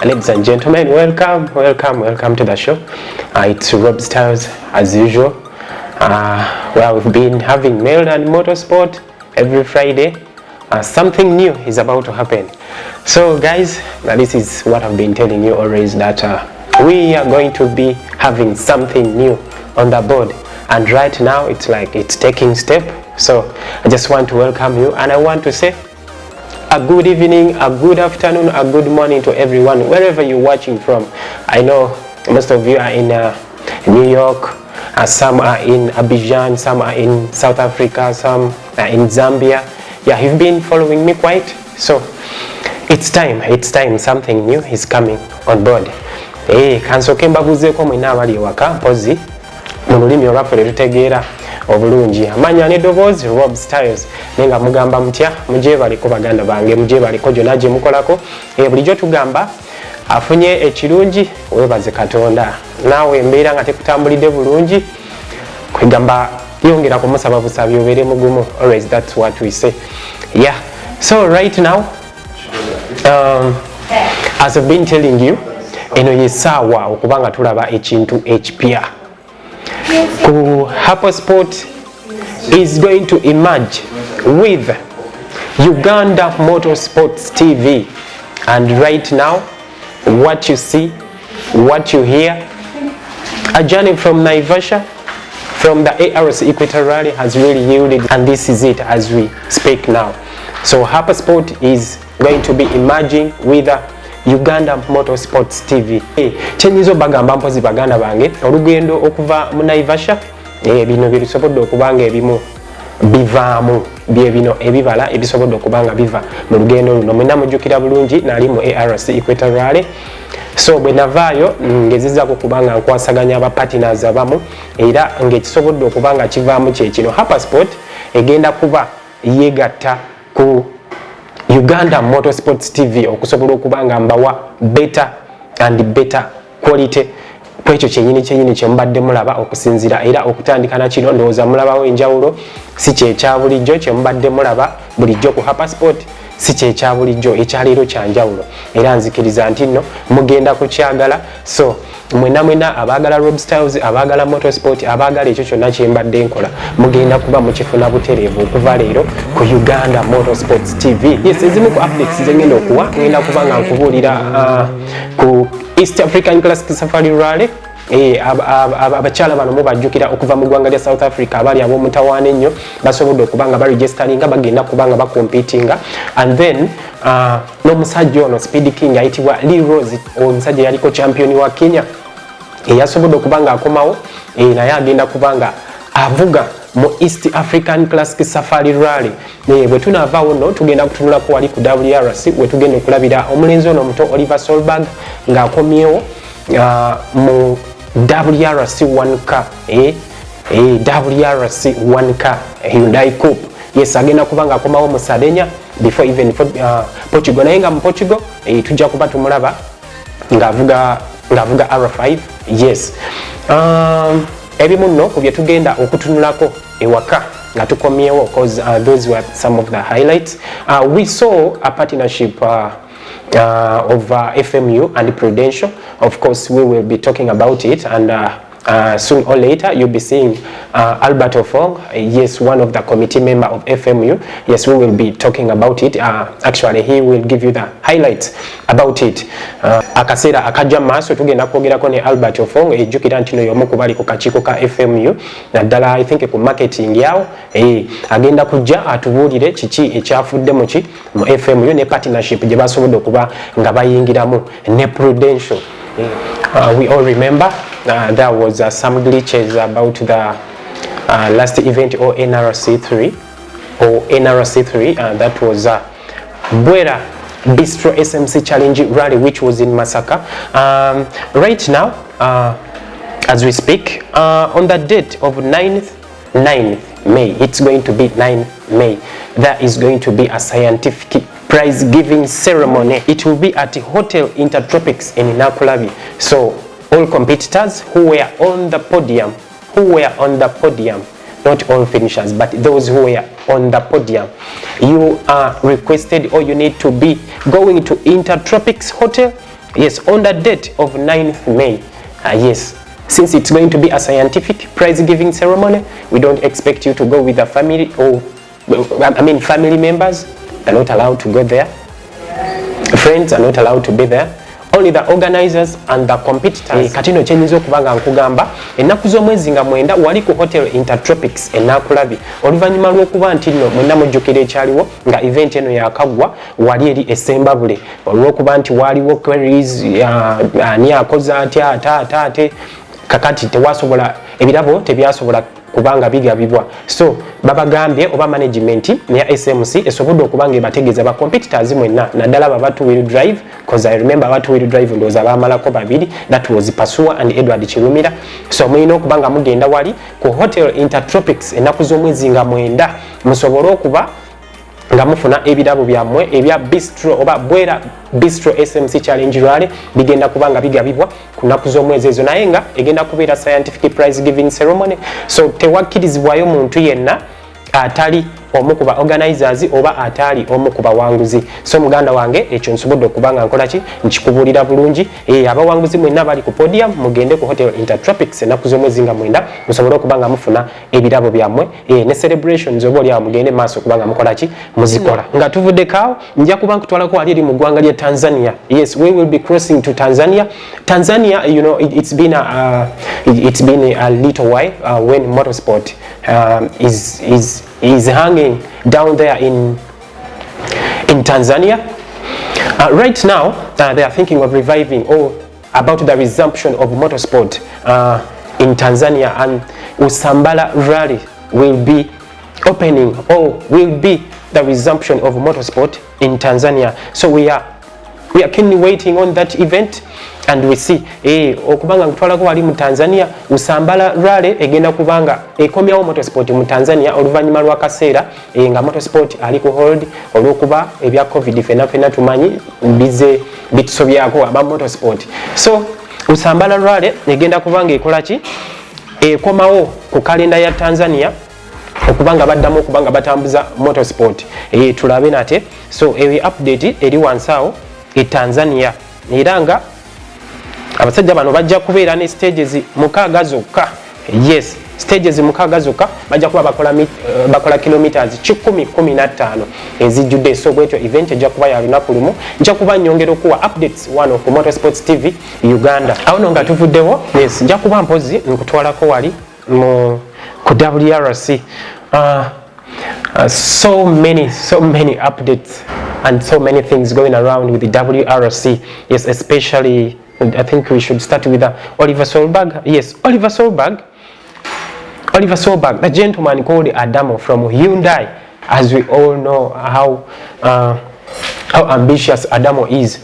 Ladies and gentlemen, welcome to the show. It's RobStyles as usual. Where we've been having Uganda MotorSport every Friday. Something new is about to happen. So guys, this is what I've been telling you always, that we are going to be having something new on the board. And right now it's like it's taking step. So I just want to welcome you, and I want to say a good evening, a good afternoon, a good morning to everyone, wherever you're watching from. I know most of you are in New York, some are in Abidjan, some are in South Africa, some are in Zambia. Yeah, you've been following me quite. So it's time, something new is coming on board. Kansoke mbabuzeeko mwina abali waka mpozi mu lulimi olwaffe lutegeera obulungi. Amanya n'eddoboozi RobStyles, nenga mugamba mutya, muje baliko baganda bange, muje baliko gyonna gye mukolako. Bulijjo tugamba afunye ekirungi weebaze Katonda. Naawe embeera nga tekutambulidde bulungi, kwegamba yongera kumusaba busabi obeere mugumu. Always that's what we say. Yeah, so right now as I've been telling you, eno yesaawa okubanga tulaba ekintu ekipya. RobStyles is going to emerge with Uganda MotorSport TV, and right now what you see, what you hear, a journey from Naivasha, from the ARS Equator Rally has really yielded, and this is it as we speak now. So RobStyles is going to be emerging with Uganda MotorSport TV. Chenyizo bagamba mpozi baganda bange olugendo okuva mu Naivasha, bino bisobodde okubanga ebimu bivaamu bye bino ebibala ebisobodde okubanga biva mu lugendo luno. Mwena mujjukira bulungi nali mu ARS Equator Rally. So bwe navaayo ngezizaako kubanga nkwasaganya aba partners abamu, era ng'ekisobodde okubanga kivaamu kye kino. RobStyles egenda kuba yegatta ku Uganda MotorSport TV okusobola okubanga mbawa better and better quality kwekyo kyenyini kye mubadde mulaba okusinzira, era okutandika na kino ndowooza mulabawo enjawulo, si kyekya bulijjo kye mubadde mulaba bulijjo ku RobStyles, si kyekya bulijjo, ekyaleero kyanjawulo, era nzikiriza nti nno mugenda kukyagala. So mwena abaagala RobStyles, abaagala MotorSport, abaagala ekyo kyonna kye mbadde nkola, mugenda kuba mukifuna butereevu okuva leero ku Uganda MotorSport TV. Yes, ezimu ku updates ze ngenda okuwa, ngenda kuba nga nkubuulira ku East African Classic Safari Rally. Abakyala bano mubajjukira okuva mu ggwanga lya South Africa, abali ab'omutawaana ennyo basobodde okubanga baregisteringa, bagenda kubanga bakompitinga. And then n'omusajja ono Speed King ayitibwa Lee Rose, omusajja yaliko champion wa Kenya, yasobodde okubanga akomawo, naye agenda kubanga avuga mu East African Classic Safari Rally. Bwe tunaavaawo nno tugenda kutunulako wali ku WRC, we tugenda okulabira omulenzi ono omuto Oliver Solberg ng'akomyewo mu WRC 1K, WRC 1K Hyundai Coupe. Yes, agenda kubanga akomawo mu Sardinia before even Portugal, naye nga mu Portugal tujja kuba tumulaba ng'avuga R5. Yes, ebimu nno ku bye tugenda okutunulako ewaka nga tukomyewo, because those were some of the highlights. We saw a partnership of FMU and Prudential. Of course, we will be talking about it, and soon or later you'll be seeing Albert Ofong, yes, one of the committee member of FMU. Yes, we will be talking about it. Actually, he will give you the highlights about it. Akaseera akajja maaso tugenda kwogerako ne Albert Ofong, ejjukira nti no y'omu ku bali ku kakiiko ka FMU, naddala I think ku marketing yawo. Agenda kujja atubuulire kiki ekyafudde mu FMU ne partnership gye basobodde okuba nga bayingiramu ne Prudential. We all remember there was some glitches about the last event, or NRC3, that was Bwera Bistro SMC Challenge Rally, which was in Masaka. Right now, as we speak, on the date of 9th May, it's going to be 9th May, there is going to be a scientific prize giving ceremony. It will be at Hotel Intertropics in Nakulabi. So all competitors who were on the podium, not all finishers, but those who were on the podium, you are requested, or you need to be going to Intertropics Hotel yes, on the date of 9th May. Yes, since it's going to be a scientific prize giving ceremony, we don't expect you to go with the family, or family members are not allowed to go there. Friends are not allowed to be there. Only the organizers and the competitors. Katino chenyizo kubanga nkugamba ennaku z'omwezi nga mwenda wali ku Hotel Intertropics Enakulabi oluvannyuma lw'okuba nti nno mwenna mujjukira ekyaliwo nga event eno yakagwa wali eri essembabule olw'okuba nti waliwo queries ani akoze atya ate kakati tewasobola ebirabo tebyasobola kubanga bigabibwa. So babagambye oba management ya SMC esobodde okubanga ebategeeza ba competitors mwenna naddala baba two wheel drive, because I remember ba two wheel drive ndowooza baamalako babiri, that was Pasua and Edward Kirumira. So mulina okubanga mugenda wali ku Hotel Intertropics ennaku z'omwezi nga mwenda musobole okuba nga mufuna ebirabo byammwe ebya bistro oba bwera bistro SMC challenge rally bigenda kubanga bigabibwa ku nnaku z'omwezi ezo, naye nga egenda kubeera scientific prize giving ceremony. So tewakkirizibwayo muntu yenna atali omu ku ba organizers oba atali omu ku bawanguzi. So muganda wange ekyo nsobodde okubanga nkola ki nkikubuulira bulungi. Abawanguzi mwenna bali ku podium mugende ku Hotel Intertropics ennaku z'omwezi nga mwenda musobole okubanga mufuna ebirabo byammwe ne celebrations oba oli awo mugende maaso okubanga mukola ki muzikola. Nga tuvuddekaawo nja kuba nkutwalako wali eri mu ggwanga lya Tanzania. Yes, we will be crossing to Tanzania. Tanzania, you know, it's been a little while when motorsport is hanging down there in Tanzania. Right now, they are thinking of reviving or about the resumption of motorsport in Tanzania, and Usambara Rally will be opening or will be the resumption of motorsport in Tanzania. So we are keenly waiting on that event, and we see okubanga kutwalako wali mu Tanzania Usambara Rally egenda kubanga ekomyawo motorsport mu Tanzania oluvannyuma lwa kaseera nga motorsport ali ku hold olw'okuba ebya covid fena tumanyi bize bitusobyako aba motorsport. So Usambara Rally egenda kubanga ekola ki ekomawo ku kalenda ya Tanzania okubanga baddamu okubanga batambuza motorsport tulabe nate. So update eri wansawo Tanzania era nga abasajja bano bajja kubeera ne stages mukaaga zokka. Yes, stages mukaaga zokka bajja kuba bakola kilometers 10-15 ezijjudde. So bwetyo event ejja kuba ya lunaku lumu. Nja kuba nyongera okuwa updates wano ku Motorsports TV Uganda. Awo no nga tuvuddewo, yes, nja kuba mpozi nkutwalako wali ku WRC. So many updates and so many things going around with the WRC. Yes, especially I think we should start with Oliver Solberg. Yes, Oliver Solberg, the gentleman called Adamo from Hyundai. As we all know how ambitious Adamo is.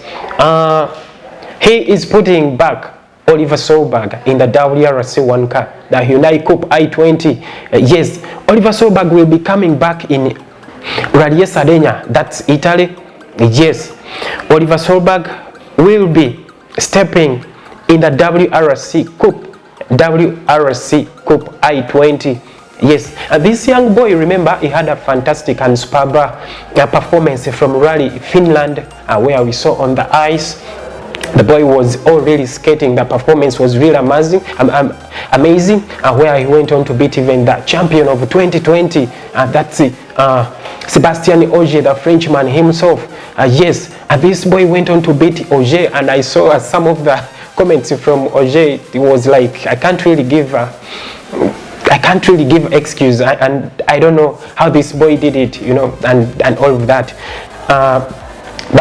He is putting back Oliver Solberg in the WRC 1 car, the Hyundai Coupe i20. Yes, Oliver Solberg will be coming back in Rally Sardegna, that's Italy. Yes, Oliver Solberg will be stepping in the WRC Coupe i20. Yes, this young boy, remember, he had a fantastic and superb performance from Rally Finland, where we saw on the ice. The boy was already skating. The performance was really amazing, where he went on to beat even the champion of 2020. That's Sébastien Ogier, the Frenchman himself. Yes, this boy went on to beat Ogier, and I saw some of the comments from Ogier. It was like, I can't really give excuse, and I don't know how this boy did it, you know, and all of that.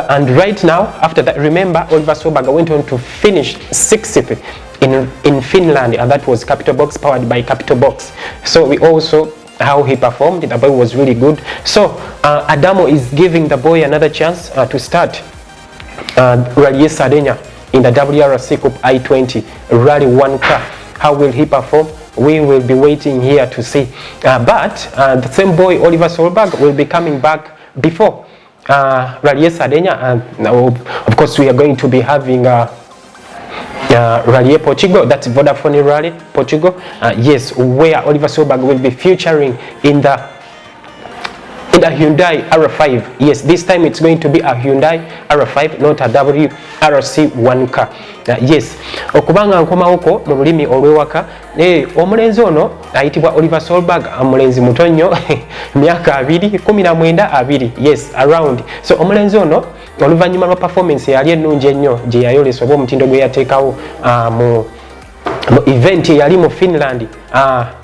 And right now, after that, remember, Oliver Solberg went on to finish 60th in Finland, and that was Capital Box, powered by Capital Box. So we also how he performed. The boy was really good. So Adamo is giving the boy another chance to start Rally Sardegna in the WRC Coupe i20 Rally 1 car. How will he perform? We will be waiting here to see. But the same boy, Oliver Solberg, will be coming back before Rally Sardegna. Of course, we are going to be having Rally Portugal, that's Vodafone Rally Portugal. Yes, where Oliver Solberg will be featuring in the in a Hyundai R5. Yes, this time it's going to be a Hyundai R5, not a WRC1 car. Yes, okubanga nkomawoko mu lulimi olwewaka, omulenzi ono ayitibwa Oliver Solberg, omulenzi muto nnyo myaka 19 yes around. So omulenzi ono oluvannyuma lwa performance yali ennungi ennyo gye yayolesa oba omutindo gwe yateekawo mu event yali mu Finland,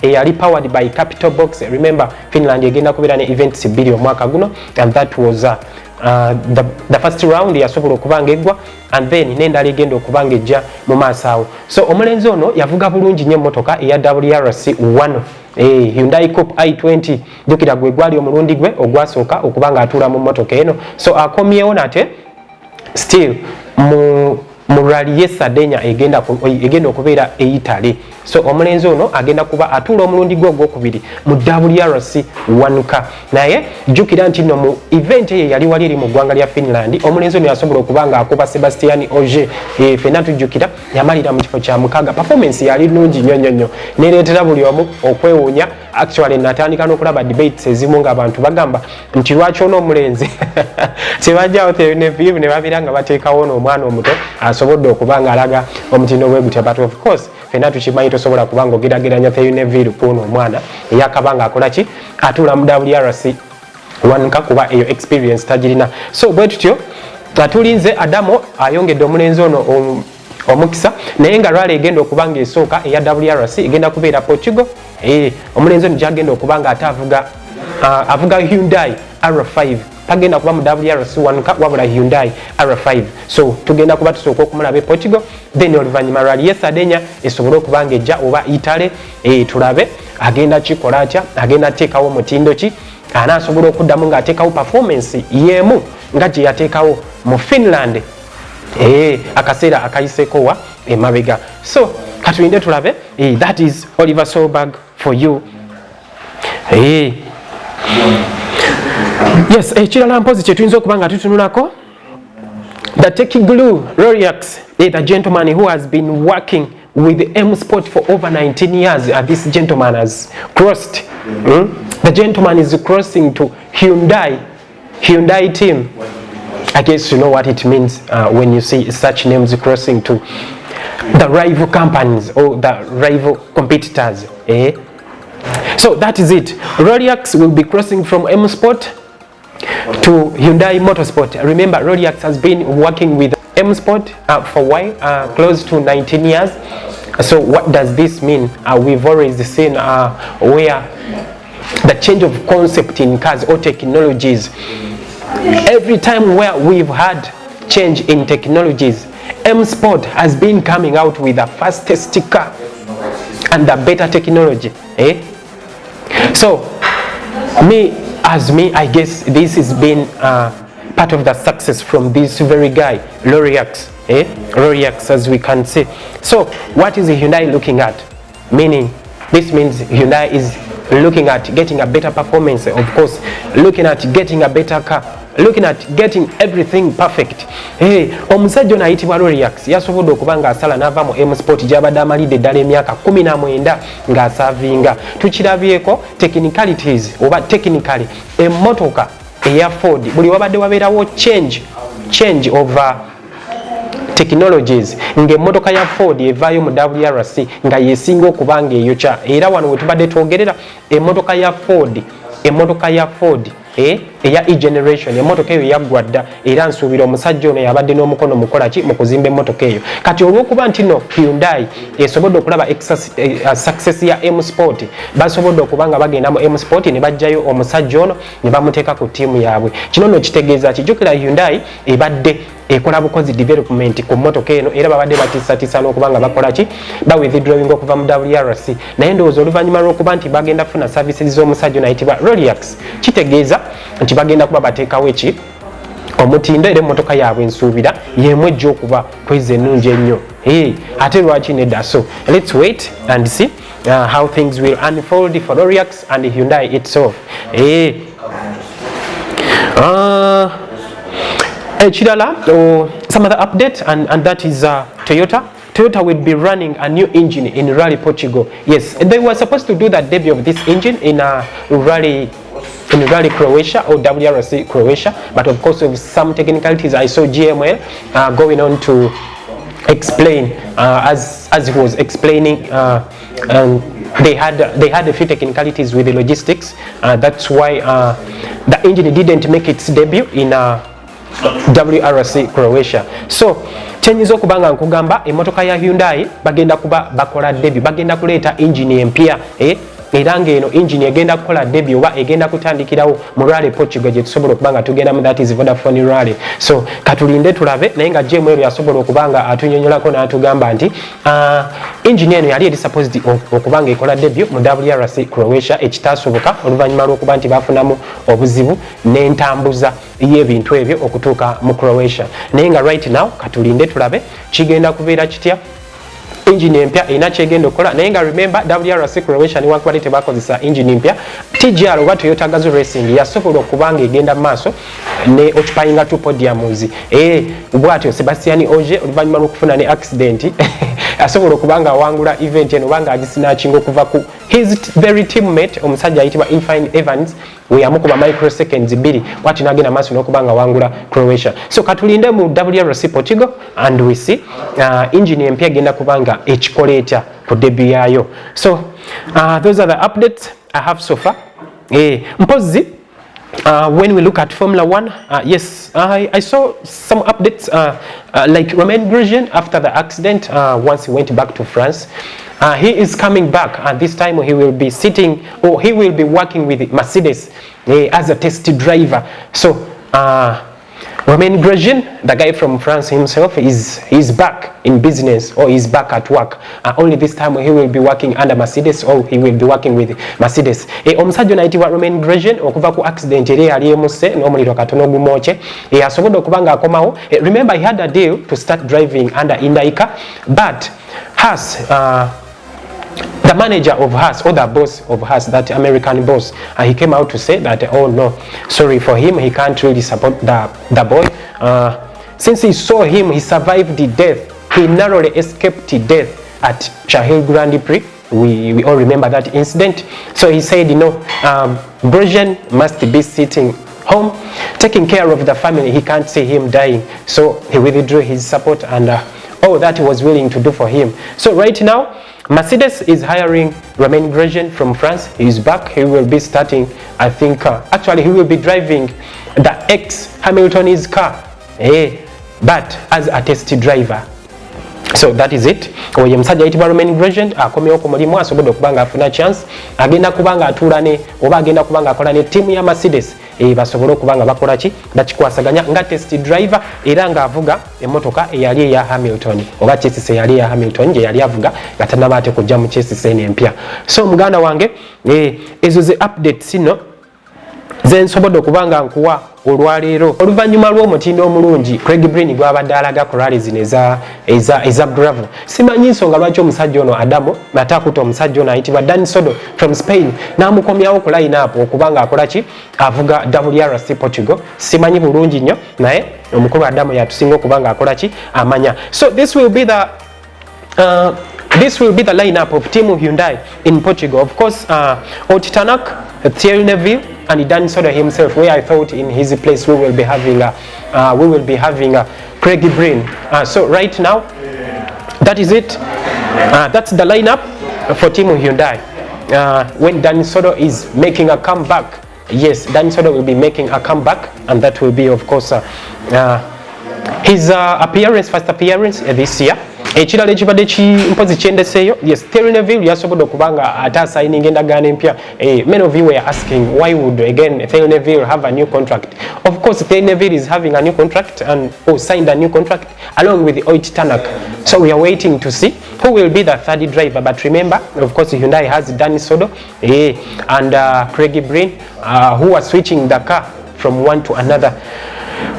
yali powered by Capital Box. Remember Finland egenda kubeera ne events 2 omwaka guno, and that was the first round yasobola okubanga eggwa, and then n'endala egenda okubanga ejja mu maaso awo. So omulenzi ono yavuga bulungi nnyo emmotoka eya WRC1 Hyundai Coupe i20, jjukira gwe gwali omulundi gwe ogwasooka okubanga atuula mu mmotoka eno. So akomyewo nate still mu rally yesadenya egenda okubeera eyitale. So omulenzi ono agenda kuba atuula omulundi gwe ogwokubiri mu WRC1 car. Naye jjukira nti no mu event ye yali wali eri mu ggwanga lya Finland, omulenzi ono yasobola okubanga akuba Sebastian Ogier, fenna tujjukira yamalira mu kifo kya mukaaga. Performance yali nnungi nnyo nereetera buli omu okwewuunya. Actually natandika n'okulaba debates ezimu ng'abantu bagamba nti lwaki ono omulenzi tebajjawo ne view ne babira nga bateekawo n'omwana omuto asobodde okubanga alaga omutindo gwe gutya, but of course fenna tukimanyi tosobola kubanga ogerageranya Neville kuno omwana eyakabanga akola ki atuula mu WRC1 car kuba eyo experience tagirina. So bwe tutyo tulinze Adamo ayongedde omulenzi ono omukisa, naye nga rally egenda okubanga esooka eya WRC egenda kubeera Portugal. Omulenzi ono gyagenda okubanga ate avuga Hyundai R5, tagenda kuba mu WRC1 car wabula Hyundai R5. So tugenda kuba tusooka okumulaba Portugal, then oluvannyuma rally yesadenya esobole okubanga ejja oba Italy, tulabe agenda kikola atya, agenda ateekawo mutindo ki, anaasobola okuddamu ng'ateekawo performance yeemu nga gye yateekawo mu Finland akaseera akayiseeko wa emabega. So katulinde tulabe. That is Oliver Solberg for you. Yes, ekirala mpozi kye tuyinza okuba nga tutunulako, the techie glue Rolex, the gentleman who has been working with M Sport for over 19 years. This gentleman has crossed. The gentleman is crossing to Hyundai team. I guess you know what it means when you see such names crossing to the rival companies or the rival competitors. So that is it. Rolex will be crossing from M Sport to Hyundai MotorSport. Remember, Rolex has been working with M Sport for a while, close to 19 years. So what does this mean? We've always seen where the change of concept in cars or technologies. Every time where we've had change in technologies, M Sport has been coming out with the fastest car and the better technology. So I guess this has been part of the success from this very guy, Rolex. Rolex, as we can see. So what is Hyundai looking at? Meaning, this means Hyundai is looking at getting a better performance, of course, looking at getting a better car, looking at getting everything perfect. Omusajja ono ayitibwa Rolex yasobodde okubanga asala n'ava mu M Sport gy'abadde amalidde eddala emyaka 19 ng'asaavinga. Tukirabyeko technicalities oba technically emmotoka eya Ford buli wabadde wabeerawo change of technologies, ng'emmotoka ya Ford evaayo mu WRC nga yesinga okubanga eyokya. Era wano we tubadde twogerera emmotoka ya Ford eya e-generation, emmotoka eyo yaggwa dda, era nsuubira omusajja ono yabadde n'omukono mukola ki mu kuzimba emmotoka eyo. Kati olw'okuba nti no Hyundai esobodde okulaba success ya M Sport, basobodde okuba nga bagenda mu M Sport ne bajjayo omusajja ono ne bamuteeka ku ttiimu yaabwe. Kino nno kitegeeza kijjukira Hyundai ebadde ekola bukozi development ku mmotoka eno, era babadde batiisatiisa n'okuba nga bakola ki bawithdrawing okuva mu WRC. Naye ndowooza oluvannyuma lw'okuba nti bagenda funa services z'omusajja ono ayitibwa Rolex, kitegeeza nti bagenda kuba bateekawo eki omutindo, era emmotoka yaabwe nsuubira y'emu ejja okuba kwezi ennungi ennyo. Ate lwaki nedda? So let's wait and see how things will unfold for Rolex and Hyundai itself. Some other update, and that is Toyota will be running a new engine in Rally Portugal. Yes, they were supposed to do that debut of this engine in Rally in Rally Croatia or WRC Croatia, but of course with some technicalities. I saw GML going on to explain as he was explaining, they had a few technicalities with the logistics. That's why the engine didn't make its debut in WRC Croatia. So kyenyinza okubanga nkugamba emmotoka ya Hyundai bagenda kuba bakola debut, bagenda kuleeta engine empya era ng'eno engine egenda kukola debut oba egenda kutandikirawo mu Rally Portugal gye tusobola okubanga tugenda mu, that is Vodafone Rally. So katulinde tulabe, naye nga GML yasobola okubanga atunyonyolako n'atugamba nti engine eno yali eri supposed okubanga ekola debut mu WRC Croatia, ekitaasoboka oluvannyuma lw'okuba nti bafunamu obuzibu n'entambuza y'ebintu ebyo okutuuka mu Croatia. Naye nga right now katulinde tulabe kigenda kubeera kitya. Engine empya ina kyegenda okukola, naye nga remember WRC Croatia newankubadde tebakozesa engine empya, TGR oba Toyota Gazoo Racing yasobola okubanga egenda mu maaso ne occupyinga two podiums. Bwatyo Sebastian Ogier oluvannyuma lw'okufuna ne accident asobola okubanga awangula event eno obanga agisinachinga okuva ku his very teammate omusajja ayitibwa Infine Evans we yamukuba microseconds 2 bwatyo nagenda maaso n'okubanga awangula Croatia. So katulinde mu WRC Portugal and we see engine empya egenda kubanga ekikoleeta ku debut yayo. So those are the updates I have so far. Mpozi when we look at Formula 1, yes, I saw some updates like Romain Grosjean after the accident, once he went back to France. He is coming back, and this time he will be sitting, or he will be working with Mercedes as a test driver. So Romain Grosjean, the guy from France himself, is back in business, or is back at work. Only this time he will be working under Mercedes, or he will be working with Mercedes. Omusajja naitibwa Romain Grosjean okuva ku accident eri yali emuse n'omuliro katono gumooche asobodde okubanga akomawo. Remember, he had a deal to start driving under Indaika, but Haas, the manager of Haas, or the boss of Haas, that American boss, he came out to say that, oh no, sorry for him, he can't really support the boy. Since he saw him, he survived the death. He narrowly escaped death at Chahil Grand Prix. We all remember that incident. So he said, you know, Grosjean must be sitting home, taking care of the family. He can't see him dying. So he withdrew his support and all that he was willing to do for him. So right now, Mercedes is hiring Romain Grosjean from France. He is back. He will be starting, I think, actually he will be driving the ex-Hamilton's car, but as a test driver. So that is it. Oye musajja ayitibwa Romain Grosjean akomyewo ku mulimu asobodde okubanga afuna chance agenda kubanga atuula ne oba agenda kubanga akola ne tiimu ya Mercedes basobole okubanga bakola ki bakikwasaganya nga test driver era ng'avuga emmotoka eyali eya Hamilton oba chassis eyali eya Hamilton gye yali avuga nga tannabaate kujja mu chassis eno empya. So muganda wange ezo ze updates no ze nsobodde okubanga nkuwa olwaleero oluvannyuma lw'omutindo omulungi Craig Breen gw'abadde alaga ku rally zino eza gravel. Simanyi nsonga lwaki omusajja ono Adamo ate akuta omusajja ono ayitibwa Dan Sodo from Spain n'amukomyawo ku line up okubanga akola ki avuga WRC Portugal. Simanyi bulungi nnyo naye omukulu Adamo yatusinga okubanga akola ki amanya. So this will be the lineup of Team Hyundai in Portugal. Of course, Oti Tanak, Thierry Neuville, and Dan Soder himself. Where I thought in his place we will be having Craig Breen. So right now, that is it. That's the lineup for Team Hyundai. When Dan Soder is making a comeback, yes, Dan Soder will be making a comeback, and that will be, of course, his first appearance this year. Ekirala ekibadde kimpozi kyendeseeyo, yes, Thierry Neuville yasobodde okubanga ate assigning endagaano empya. Many of you were asking why would again Thierry Neuville have a new contract. Of course, Thierry Neuville is having a new contract and signed a new contract along with Oit Tanak. So we are waiting to see who will be the third driver. But remember, of course, Hyundai has Danny Sodo and Craig Breen who are switching the car from one to another.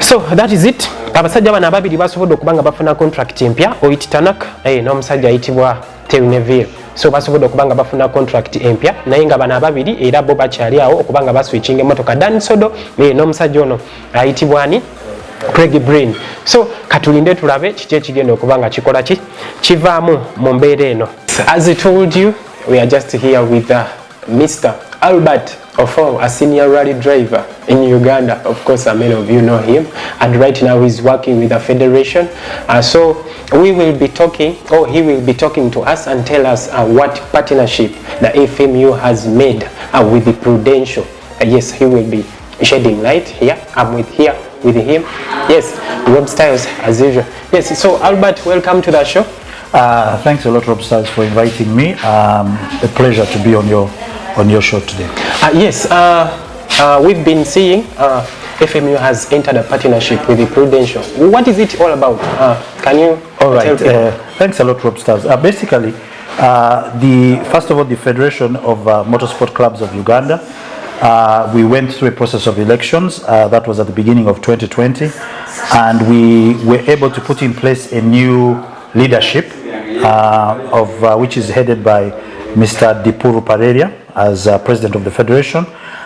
So that is it. Abasajja bano ababiri basobodde okubanga bafuna contract empya, Oit Tanak n'omusajja ayitibwa Thierry Neuville. So basobodde okubanga bafuna contract empya naye nga bano ababiri era bo bakyali awo okubanga baswitching emmotoka. Dan Sodo n'omusajja ono ayitibwa ani Craig Breen. So katulinde tulabe kiki ekigenda okubanga kikola ki kivaamu mu mbeera eno. As I told you, we are just here with Mr. Albert Ofong, a senior rally driver in Uganda. Of course, many of you know him, and right now he's working with the federation. So we will be talking, or he will be talking to us and tell us what partnership the FMU has made with the Prudential. Yes, he will be shedding light here. I'm here with him. Yes, RobStyles as usual. Yes, so Albert, welcome to the show. Thanks a lot, RobStyles, for inviting me. A pleasure to be on your show today. Yes, we've been seeing FMU has entered a partnership with the Prudential. What is it all about? Can you all right, tell thanks a lot, RobStyles. Basically, first of all, the Federation of Motorsport Clubs of Uganda, we went through a process of elections. That was at the beginning of 2020, and we were able to put in place a new leadership which is headed by Mr. Dipuru Pareria as president of the federation.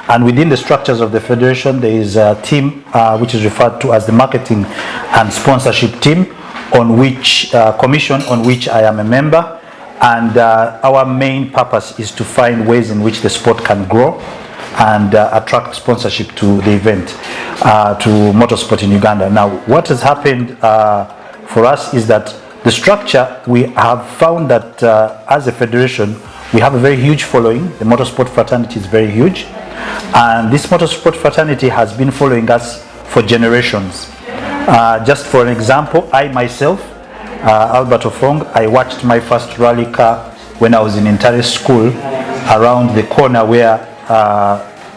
And within the structures of the federation, there is a team which is referred to as the marketing and sponsorship team, on which commission on which I am a member. And our main purpose is to find ways in which the sport can grow and attract sponsorship to the event, to motorsport in Uganda. Now, what has happened for us is that the structure, we have found that as a federation, we have a very huge following. The motorsport fraternity is very huge. And this motorsport fraternity has been following us for generations. Just for an example, I myself, Albert Ofong, I watched my first rally car when I was in entire school around the corner where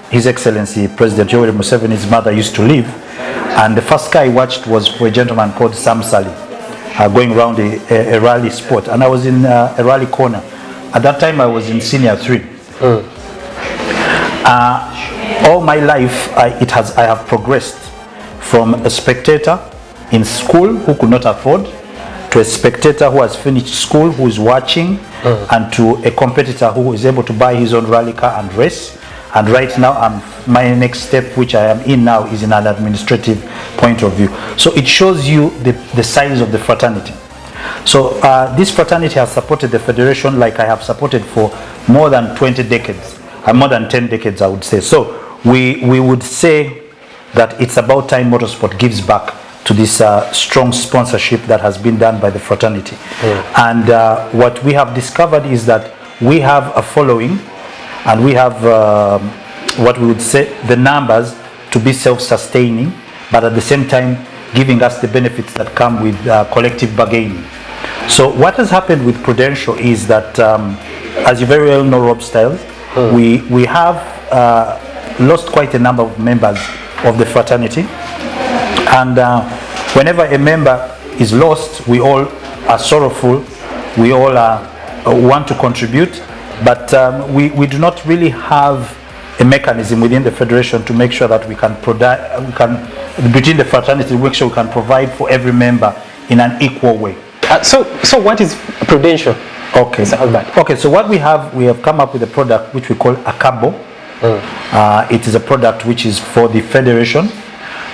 His Excellency President Yoweri Museveni's mother used to live. And the first car I watched was for a gentleman called Sam Sally, going around a rally sport. And I was in a rally corner. At that time, I was in senior 3. All my life, I have progressed from a spectator in school who could not afford, to a spectator who has finished school, who is watching, and to a competitor who is able to buy his own rally car and race. And right now, my next step, which I am in now, is in an administrative point of view. So it shows you the size of the fraternity. So this fraternity has supported the federation like I have supported for more than 20 decades, more than 10 decades, I would say. So we would say that it's about time motorsport gives back to this strong sponsorship that has been done by the fraternity. And what we have discovered is that we have a following, and we have what we would say the numbers to be self-sustaining, but at the same time giving us the benefits that come with collective bargaining. So what has happened with Prudential is that, as you very well know, RobStyles, we have lost quite a number of members of the fraternity. And whenever a member is lost, we all are sorrowful, we all want to contribute, but we do not really have a mechanism within the federation to make sure that we can between the fraternity, make sure we can provide for every member in an equal way. So what is Prudential? Okay. Okay, so what we have come up with a product which we call a cabo. It is a product which is for the federation,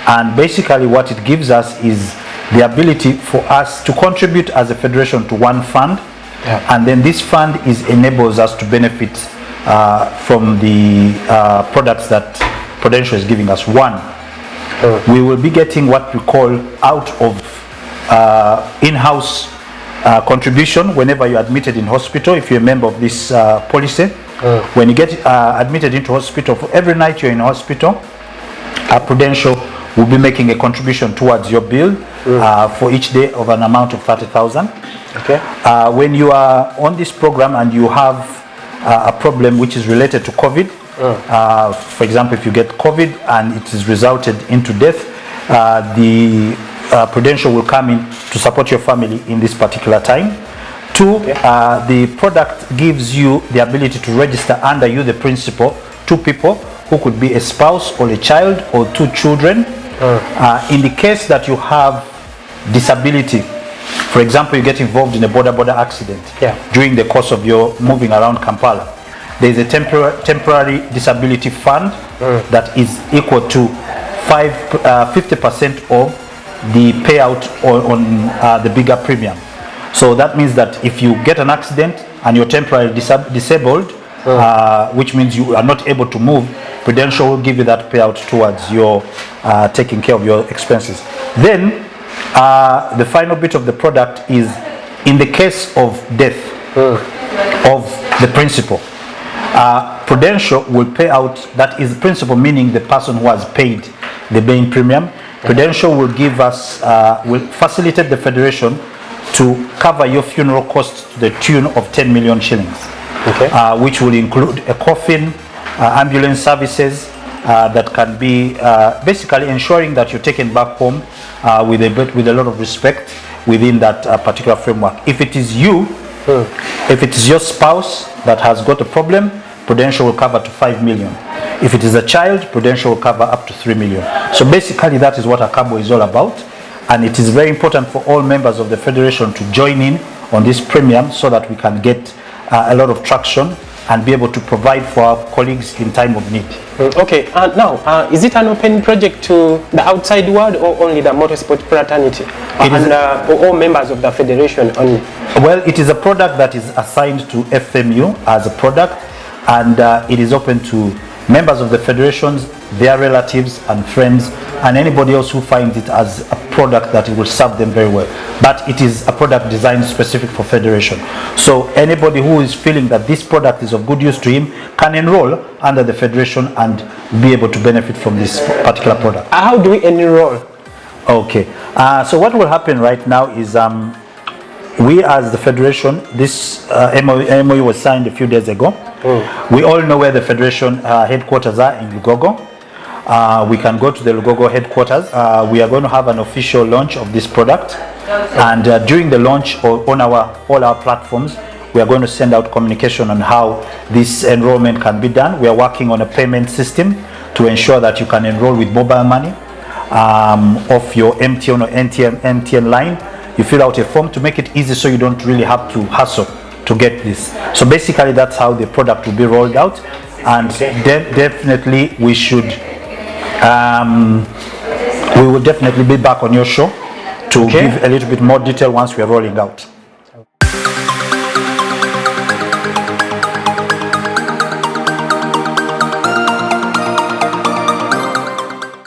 and basically what it gives us is the ability for us to contribute as a federation to one fund, and then this fund enables us to benefit from the products that Prudential is giving us. One, we will be getting what we call out of in-house contribution whenever you're admitted in hospital. If you're a member of this policy, when you get admitted into hospital, for every night you're in hospital, Prudential will be making a contribution towards your bill for each day of an amount of 30,000. Okay. When you are on this program and you have a problem which is related to COVID, for example, if you get COVID and it is resulted into death, the Prudential will come in to support your family in this particular time. Two, the product gives you the ability to register under you, the principal, 2 people who could be a spouse or a child or 2 children. In the case that you have disability, for example, you get involved in a border accident during the course of your moving around Kampala, there is a temporary disability fund that is equal to 50% of the payout on the bigger premium. So that means that if you get an accident and you're temporarily disabled, which means you are not able to move, Prudential will give you that payout towards your taking care of your expenses. Then the final bit of the product is in the case of death of the principal. Prudential will pay out, that is principal meaning the person who has paid the main premium. Prudential will give us, will facilitate the federation to cover your funeral costs to the tune of 10 million shillings, which will include a coffin, ambulance services that can be basically ensuring that you're taken back home with a lot of respect within that particular framework. If it is you, if it is your spouse that has got a problem, Prudential will cover to 5 million. If it is a child, Prudential will cover up to 3 million. So basically that is what ACABO is all about, and it is very important for all members of the federation to join in on this premium so that we can get a lot of traction and be able to provide for our colleagues in time of need. Okay, now is it an open project to the outside world or only the motorsport fraternity and all members of the federation only? Well, it is a product that is assigned to FMU as a product, and it is open to members of the federations, their relatives and friends, and anybody else who finds it as a product that it will serve them very well. But it is a product designed specific for federation. So anybody who is feeling that this product is of good use to him can enroll under the federation and be able to benefit from this particular product. How do we enroll? Okay, so what will happen right now is we as the federation, this MOU was signed a few days ago. We all know where the federation headquarters are in Lugogo. We can go to the Lugogo headquarters. We are going to have an official launch of this product, and during the launch on all our platforms, we are going to send out communication on how this enrollment can be done. We are working on a payment system to ensure that you can enroll with mobile money off your MTN or NTN line. You fill out a form to make it easy so you don't really have to hustle to get this. So basically that's how the product will be rolled out, and definitely we should we will definitely be back on your show to give a little bit more detail once we are rolling out.